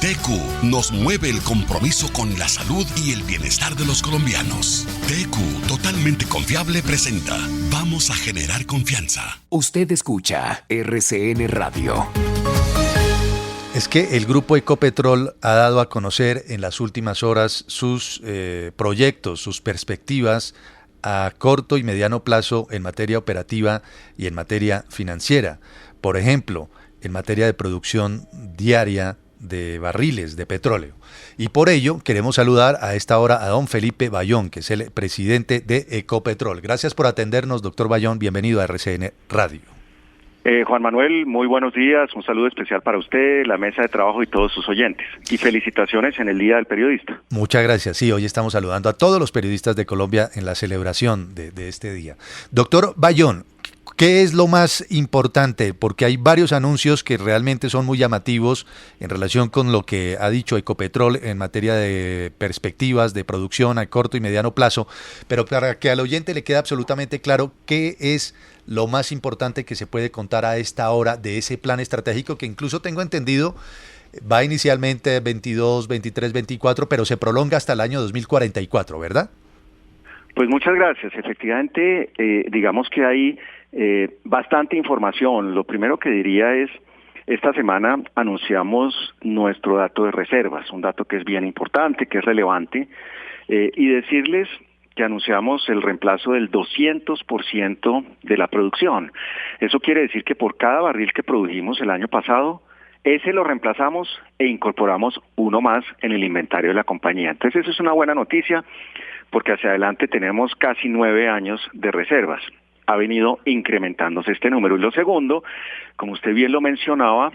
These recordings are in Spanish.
TQ nos mueve el compromiso con la salud y el bienestar de los colombianos. TQ, totalmente confiable, presenta Vamos a generar confianza. Usted escucha RCN Radio. Es que el grupo Ecopetrol ha dado a conocer en las últimas horas sus proyectos, sus perspectivas a corto y mediano plazo en materia operativa y en materia financiera. Por ejemplo, en materia de producción diaria de barriles de petróleo. Y por ello queremos saludar a esta hora a don Felipe Bayón, que es el presidente de Ecopetrol. Gracias por atendernos, doctor Bayón. Bienvenido a RCN Radio. Juan Manuel, muy buenos días. Un saludo especial para usted, la mesa de trabajo y todos sus oyentes. Y felicitaciones en el Día del Periodista. Muchas gracias. Sí, hoy estamos saludando a todos los periodistas de Colombia en la celebración de este día. Doctor Bayón, ¿qué es lo más importante? Porque hay varios anuncios que realmente son muy llamativos en relación con lo que ha dicho Ecopetrol en materia de perspectivas de producción a corto y mediano plazo, pero para que al oyente le quede absolutamente claro qué es lo más importante que se puede contar a esta hora de ese plan estratégico que incluso tengo entendido va inicialmente 22, 23, 24, pero se prolonga hasta el año 2044, ¿verdad? Pues muchas gracias. Efectivamente, digamos que hay bastante información. Lo primero que diría es, esta semana anunciamos nuestro dato de reservas, un dato que es bien importante, que es relevante, y decirles que anunciamos el reemplazo del 200% de la producción. Eso quiere decir que por cada barril que produjimos el año pasado, ese lo reemplazamos e incorporamos uno más en el inventario de la compañía. Entonces eso es una buena noticia, porque hacia adelante tenemos casi 9 años de reservas. Ha venido incrementándose este número. Y lo segundo, como usted bien lo mencionaba,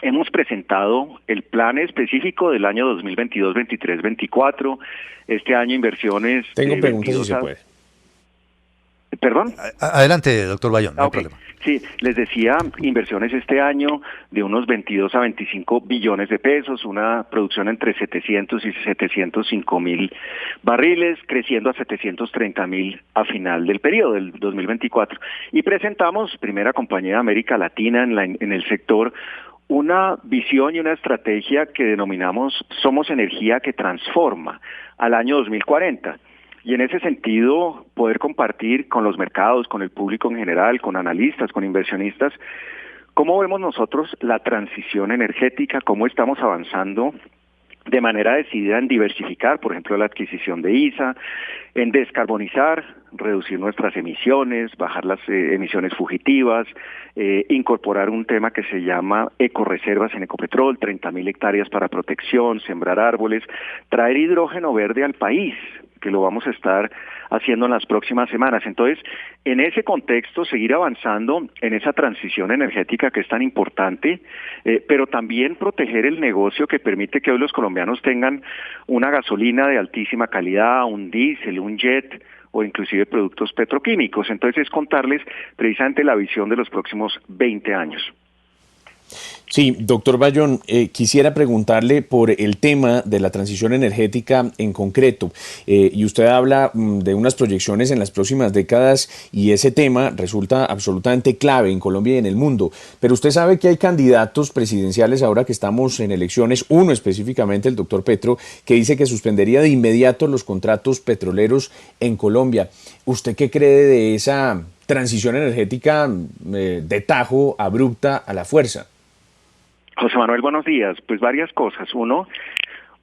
hemos presentado el plan específico del año 2022, 23, 24. Este año inversiones... Tengo preguntas si se puede. ¿Perdón? Adelante, doctor Bayón, no hay problema. Sí, les decía, inversiones este año de unos 22 a 25 billones de pesos, una producción entre 700 y 705 mil barriles, creciendo a 730 mil a final del periodo del 2024. Y presentamos, primera compañía de América Latina en el sector, una visión y una estrategia que denominamos Somos Energía que Transforma al año 2040. Y en ese sentido, poder compartir con los mercados, con el público en general, con analistas, con inversionistas, cómo vemos nosotros la transición energética, cómo estamos avanzando de manera decidida en diversificar, por ejemplo, la adquisición de ISA, en descarbonizar, reducir nuestras emisiones, bajar las emisiones fugitivas, incorporar un tema que se llama ecoreservas en Ecopetrol, 30.000 hectáreas para protección, sembrar árboles, traer hidrógeno verde al país, que lo vamos a estar haciendo en las próximas semanas. Entonces, en ese contexto, seguir avanzando en esa transición energética que es tan importante, pero también proteger el negocio que permite que hoy los colombianos tengan una gasolina de altísima calidad, un diésel, un jet o inclusive productos petroquímicos. Entonces, es contarles precisamente la visión de los próximos 20 años. Sí, doctor Bayón, quisiera preguntarle por el tema de la transición energética en concreto. Y usted habla de unas proyecciones en las próximas décadas y ese tema resulta absolutamente clave en Colombia y en el mundo. Pero usted sabe que hay candidatos presidenciales ahora que estamos en elecciones, uno específicamente, el doctor Petro, que dice que suspendería de inmediato los contratos petroleros en Colombia. ¿Usted qué cree de esa transición energética de tajo, abrupta, a la fuerza? José Manuel, buenos días. Pues varias cosas. Uno,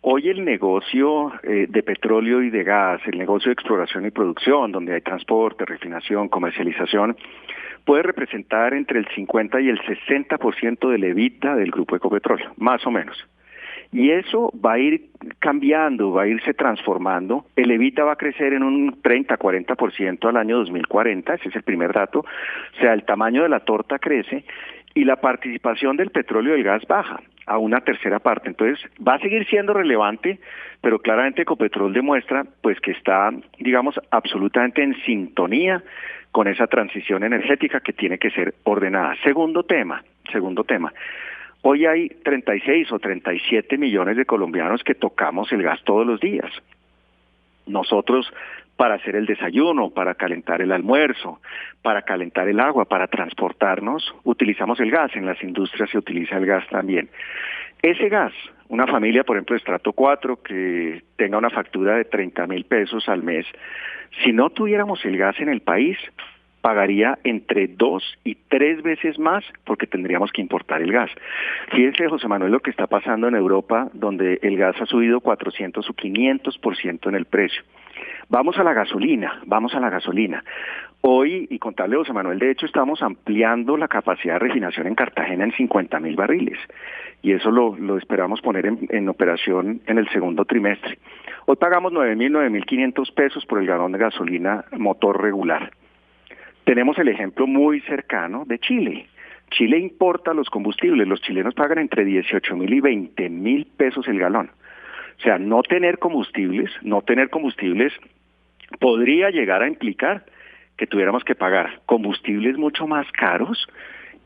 hoy el negocio de petróleo y de gas, el negocio de exploración y producción, donde hay transporte, refinación, comercialización, puede representar entre el 50 y el 60% del EBITDA del grupo Ecopetrol, más o menos. Y eso va a ir cambiando, va a irse transformando. El EBITDA va a crecer en un 30-40% al año 2040, ese es el primer dato. O sea, el tamaño de la torta crece y la participación del petróleo y del gas baja a una tercera parte. Entonces, va a seguir siendo relevante, pero claramente Ecopetrol demuestra pues que está, digamos, absolutamente en sintonía con esa transición energética que tiene que ser ordenada. Segundo tema. Hoy hay 36 o 37 millones de colombianos que tocamos el gas todos los días. Nosotros, para hacer el desayuno, para calentar el almuerzo, para calentar el agua, para transportarnos, utilizamos el gas. En las industrias se utiliza el gas también. Ese gas, Una familia, por ejemplo, de estrato 4, que tenga una factura de 30.000 pesos al mes, si no tuviéramos el gas en el país, pagaría entre 2 y 3 veces más porque tendríamos que importar el gas. Fíjense, José Manuel, lo que está pasando en Europa, donde el gas ha subido 400 o 500% en el precio. Vamos a la gasolina. Hoy, y contarle, José Manuel, de hecho estamos ampliando la capacidad de refinación en Cartagena en 50.000 barriles. Y eso lo esperamos poner en operación en el segundo trimestre. Hoy pagamos 9.500 pesos por el galón de gasolina motor regular. Tenemos el ejemplo muy cercano de Chile. Chile importa los combustibles. Los chilenos pagan entre 18.000 y 20.000 pesos el galón. O sea, no tener combustibles podría llegar a implicar que tuviéramos que pagar combustibles mucho más caros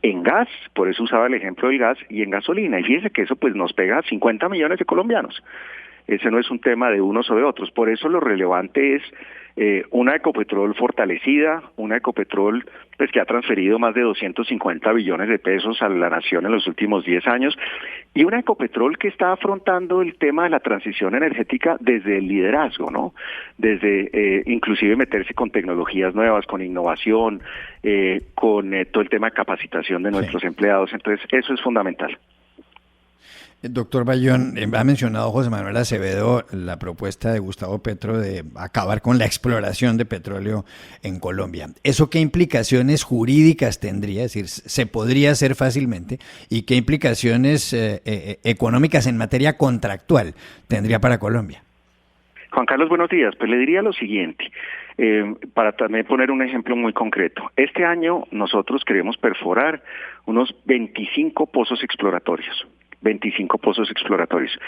en gas, por eso usaba el ejemplo del gas, y en gasolina. Y fíjese que eso pues nos pega a 50 millones de colombianos. Ese no es un tema de unos o de otros. Por eso lo relevante es una Ecopetrol fortalecida, una Ecopetrol pues que ha transferido más de 250 billones de pesos a la nación en los últimos 10 años, y una Ecopetrol que está afrontando el tema de la transición energética desde el liderazgo, ¿no? Desde inclusive meterse con tecnologías nuevas, con innovación, con todo el tema de capacitación de nuestros empleados. Entonces, eso es fundamental. Doctor Bayón, ha mencionado José Manuel Acevedo la propuesta de Gustavo Petro de acabar con la exploración de petróleo en Colombia. ¿Eso qué implicaciones jurídicas tendría? Es decir, ¿se podría hacer fácilmente? ¿Y qué implicaciones económicas en materia contractual tendría para Colombia? Juan Carlos, buenos días. Pues le diría lo siguiente, para también poner un ejemplo muy concreto. Este año nosotros queremos perforar unos 25 pozos exploratorios. 25 pozos exploratorios.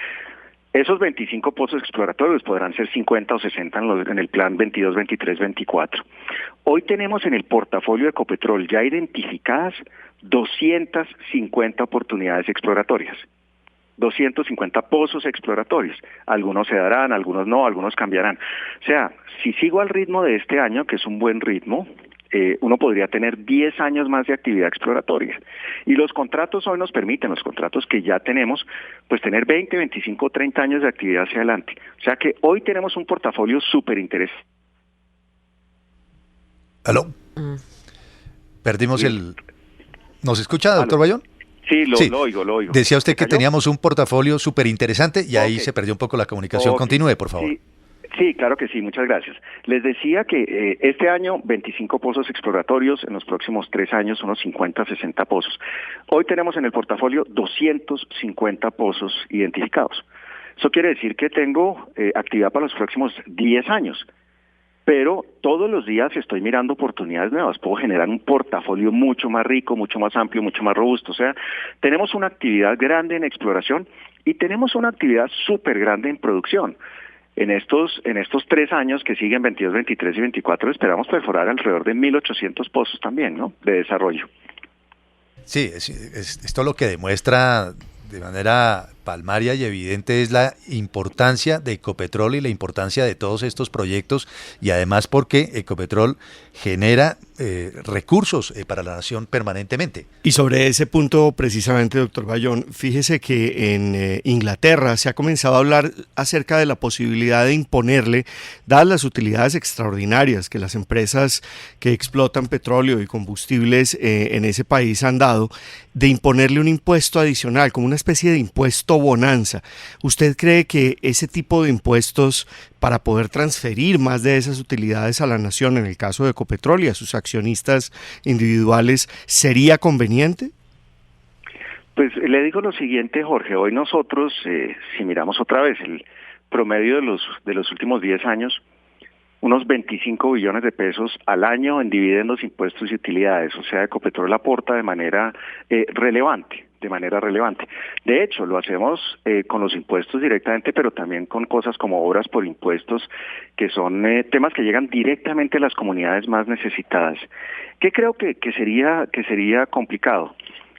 Esos 25 pozos exploratorios podrán ser 50 o 60 en el plan 22, 23, 24. Hoy tenemos en el portafolio de Ecopetrol ya identificadas 250 oportunidades exploratorias. 250 pozos exploratorios. Algunos se darán, algunos no, algunos cambiarán. O sea, si sigo al ritmo de este año, que es un buen ritmo, uno podría tener 10 años más de actividad exploratoria. Y los contratos hoy nos permiten, los contratos que ya tenemos, pues tener 20, 25, 30 años de actividad hacia adelante. O sea que hoy tenemos un portafolio súper interesante. ¿Aló? Perdimos el... ¿Nos escucha, doctor Bayón? Sí, lo oigo. Decía usted que teníamos un portafolio súper interesante y ahí se perdió un poco la comunicación. Continúe, por favor. Sí, claro que sí, muchas gracias. Les decía que este año 25 pozos exploratorios, en los próximos 3 años unos 50, 60 pozos. Hoy tenemos en el portafolio 250 pozos identificados. Eso quiere decir que tengo actividad para los próximos 10 años. Pero todos los días estoy mirando oportunidades nuevas. Puedo generar un portafolio mucho más rico, mucho más amplio, mucho más robusto. O sea, tenemos una actividad grande en exploración y tenemos una actividad súper grande en producción. En estos 3 años que siguen, 22, 23 y 24, esperamos perforar alrededor de 1.800 pozos también, ¿no?, de desarrollo. Sí, esto lo que demuestra de manera palmaria y evidente es la importancia de Ecopetrol y la importancia de todos estos proyectos, y además porque Ecopetrol genera recursos para la nación permanentemente. Y sobre ese punto precisamente, doctor Bayón, fíjese que en Inglaterra se ha comenzado a hablar acerca de la posibilidad de imponerle, dadas las utilidades extraordinarias que las empresas que explotan petróleo y combustibles en ese país han dado, de imponerle un impuesto adicional, como una especie de impuesto bonanza. ¿Usted cree que ese tipo de impuestos, para poder transferir más de esas utilidades a la nación, en el caso de Ecopetrol y a sus accionistas individuales, sería conveniente? Pues le digo lo siguiente, Jorge. Hoy nosotros, si miramos otra vez el promedio de los últimos 10 años, unos 25 billones de pesos al año en dividendos, impuestos y utilidades. O sea, Ecopetrol aporta de manera relevante. De hecho, lo hacemos con los impuestos directamente, pero también con cosas como obras por impuestos, que son temas que llegan directamente a las comunidades más necesitadas. ¿Qué creo que sería complicado?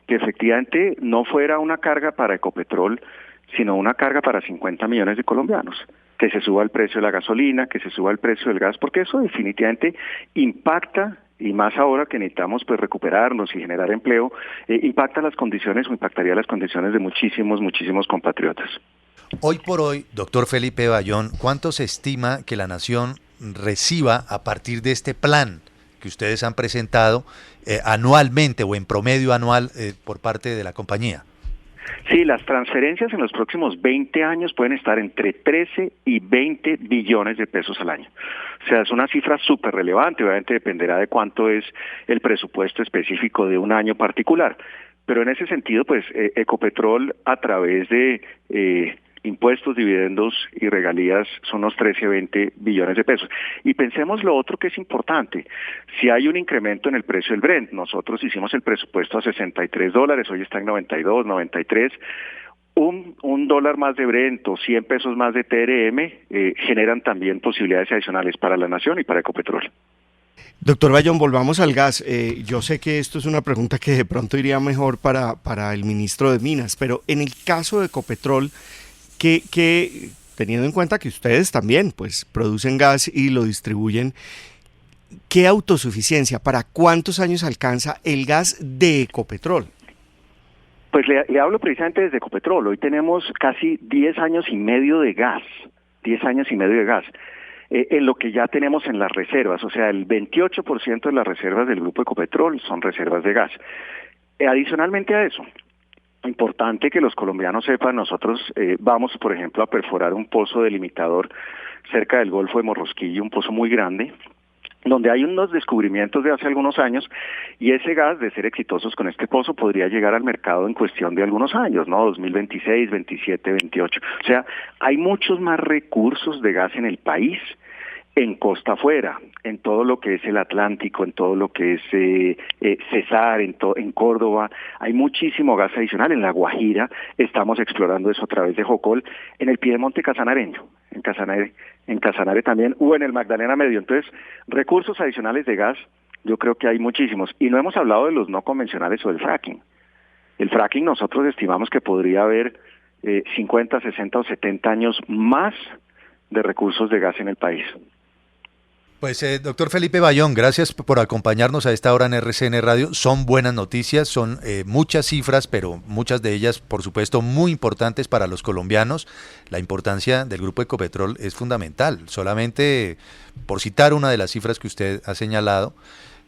Que efectivamente no fuera una carga para Ecopetrol, sino una carga para 50 millones de colombianos. Que se suba el precio de la gasolina, que se suba el precio del gas, porque eso definitivamente impacta y más ahora que necesitamos pues recuperarnos y generar empleo, impactaría las condiciones de muchísimos compatriotas. Hoy por hoy, doctor Felipe Bayón, ¿cuánto se estima que la nación reciba a partir de este plan que ustedes han presentado anualmente o en promedio anual por parte de la compañía? Sí, las transferencias en los próximos 20 años pueden estar entre 13 y 20 billones de pesos al año. O sea, es una cifra súper relevante, obviamente dependerá de cuánto es el presupuesto específico de un año particular. Pero en ese sentido, pues Ecopetrol a través de impuestos, dividendos y regalías son unos 13 o 20 billones de pesos. Y pensemos lo otro que es importante. Si hay un incremento en el precio del Brent, nosotros hicimos el presupuesto a $63, hoy está en 92, 93. Un dólar más de Brent o 100 pesos más de TRM generan también posibilidades adicionales para la nación y para Ecopetrol. Doctor Bayón, volvamos al gas. Yo sé que esto es una pregunta que de pronto iría mejor para el ministro de Minas, pero en el caso de Ecopetrol, que teniendo en cuenta que ustedes también pues producen gas y lo distribuyen, ¿qué autosuficiencia, para cuántos años alcanza el gas de Ecopetrol? Pues le hablo precisamente desde Ecopetrol. Hoy tenemos casi 10 años y medio de gas, en lo que ya tenemos en las reservas, o sea, el 28% de las reservas del grupo Ecopetrol son reservas de gas. Adicionalmente a eso, importante que los colombianos sepan, nosotros vamos, por ejemplo, a perforar un pozo delimitador cerca del Golfo de Morrosquillo, un pozo muy grande, donde hay unos descubrimientos de hace algunos años, y ese gas, de ser exitosos con este pozo, podría llegar al mercado en cuestión de algunos años, ¿no? 2026, 27, 28. O sea, hay muchos más recursos de gas en el país, en costa afuera, en todo lo que es el Atlántico, en todo lo que es Cesar, en Córdoba, hay muchísimo gas adicional. En La Guajira estamos explorando eso a través de Jocol, en el Piedemonte Casanareño, en Casanare también, o en el Magdalena Medio. Entonces, recursos adicionales de gas, yo creo que hay muchísimos. Y no hemos hablado de los no convencionales o del fracking. El fracking nosotros estimamos que podría haber 50, 60 o 70 años más de recursos de gas en el país. Pues doctor Felipe Bayón, gracias por acompañarnos a esta hora en RCN Radio. Son buenas noticias, son muchas cifras, pero muchas de ellas, por supuesto, muy importantes para los colombianos. La importancia del grupo Ecopetrol es fundamental. Solamente por citar una de las cifras que usted ha señalado,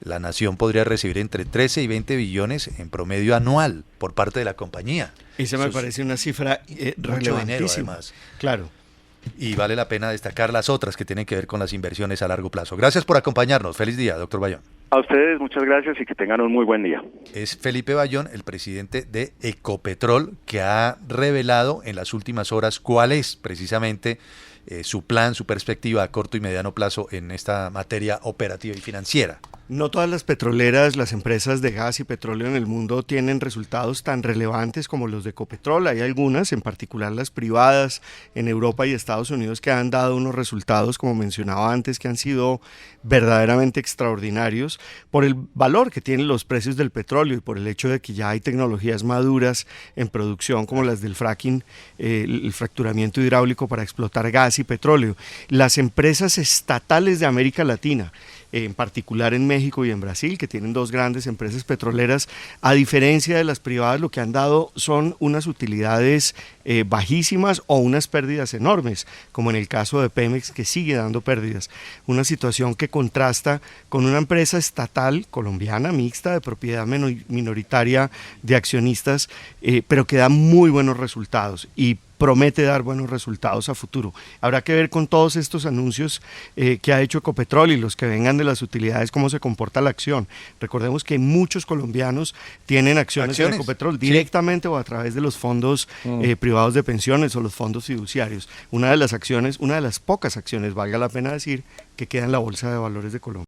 la nación podría recibir entre 13 y 20 billones en promedio anual por parte de la compañía. Esa me parece una cifra relevantísima. Claro. Y vale la pena destacar las otras que tienen que ver con las inversiones a largo plazo. Gracias por acompañarnos. Feliz día, doctor Bayón. A ustedes muchas gracias y que tengan un muy buen día. Es Felipe Bayón, el presidente de Ecopetrol, que ha revelado en las últimas horas cuál es precisamente su plan, su perspectiva a corto y mediano plazo en esta materia operativa y financiera. No todas las petroleras, las empresas de gas y petróleo en el mundo tienen resultados tan relevantes como los de Ecopetrol. Hay algunas, en particular las privadas en Europa y Estados Unidos, que han dado unos resultados, como mencionaba antes, que han sido verdaderamente extraordinarios por el valor que tienen los precios del petróleo y por el hecho de que ya hay tecnologías maduras en producción como las del fracking, el fracturamiento hidráulico para explotar gas y petróleo. Las empresas estatales de América Latina, en particular en México y en Brasil, que tienen dos grandes empresas petroleras, a diferencia de las privadas, lo que han dado son unas utilidades bajísimas o unas pérdidas enormes, como en el caso de Pemex, que sigue dando pérdidas. Una situación que contrasta con una empresa estatal colombiana, mixta, de propiedad minoritaria de accionistas, pero que da muy buenos resultados y promete dar buenos resultados a futuro. Habrá que ver con todos estos anuncios que ha hecho Ecopetrol y los que vengan de las utilidades, cómo se comporta la acción. Recordemos que muchos colombianos tienen acciones en Ecopetrol directamente o a través de los fondos privados de pensiones o los fondos fiduciarios. Una de las acciones, una de las pocas acciones, valga la pena decir, que queda en la Bolsa de Valores de Colombia.